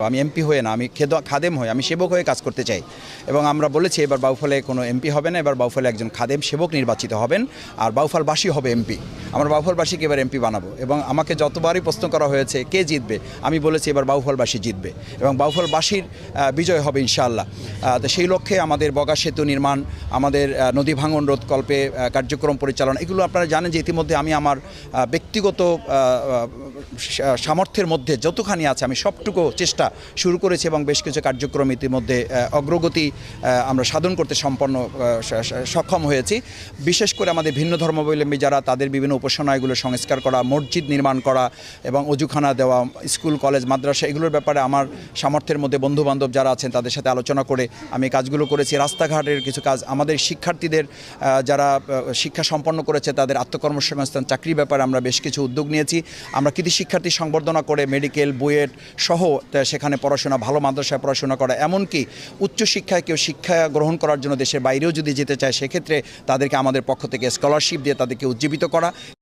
আমি এমপি হয়ে না, আমি খাদেম হয়ে, আমি সেবক হয়ে কাজ করতে চাই। এবং আমরা বলেছি এবার বাউফলে কোনো এমপি হবে না, এবার বাউফলে একজন খাদেম সেবক নির্বাচিত হবেন, আর বাউফলবাসী হবে এমপি। আমরা বাউফলবাসীকে এবার এমপি বানাবো। এবং আমাকে যতবারই প্রশ্ন করা হয়েছে কে জিতবে, আমি বলেছি এবার বাউফলবাসী জিতবে এবং বাউফলবাসীর বিজয় হবে ইনশাআল্লাহ। তো সেই লক্ষ্যে আমাদের বগা সেতু নির্মাণ, আমাদের নদী ভাঙন রোধকল্পে কার্যক্রম পরিচালনা, এগুলো আপনারা জানেন যে ইতিমধ্যে আমি আমার ব্যক্তিগত সামর্থ্যের মধ্যে যতখানি আছে আমি সবটুকু চেষ্টা শুরু করেছি এবং বেশ কিছু কার্যক্রম ইতিমধ্যে অগ্রগতি আমরা সাধন করতে সক্ষম হয়েছি। বিশেষ করে আমাদের ভিন্ন ধর্মাবলম্বী যারা, তাদের বিভিন্ন উপাসনাগুলো সংস্কার করা, মসজিদ নির্মাণ করা এবং অজুখানা দেওয়া, স্কুল কলেজ মাদ্রাসা, এগুলোর ব্যাপারে আমার সামর্থ্যের মধ্যে বন্ধুবান্ধব যারা আছেন তাদের সাথে আলোচনা করে আমি কাজগুলো করেছি। রাস্তাঘাটের কিছু কাজ, আমাদের শিক্ষার্থীদের যারা শিক্ষা সম্পন্ন করেছে তাদের আত্মকর্মসংস্থান চাকরির ব্যাপারে আমরা বেশ কিছু উদ্যোগ নিয়েছি। আমরা কৃতি শিক্ষার্থী সংবর্ধনা করে মেডিকেল, বুয়েট সহ সেখানে পড়াশোনা, ভালো মাদ্রাসায় পড়াশোনা করা, এমনকি উচ্চশিক্ষায় কেউ শিক্ষা গ্রহণ করার জন্য দেশের বাইরেও যদি যেতে চায় সেক্ষেত্রে তাদেরকে আমাদের পক্ষ থেকে স্কলারশিপ দিয়ে তাদেরকে উজ্জীবিত করা।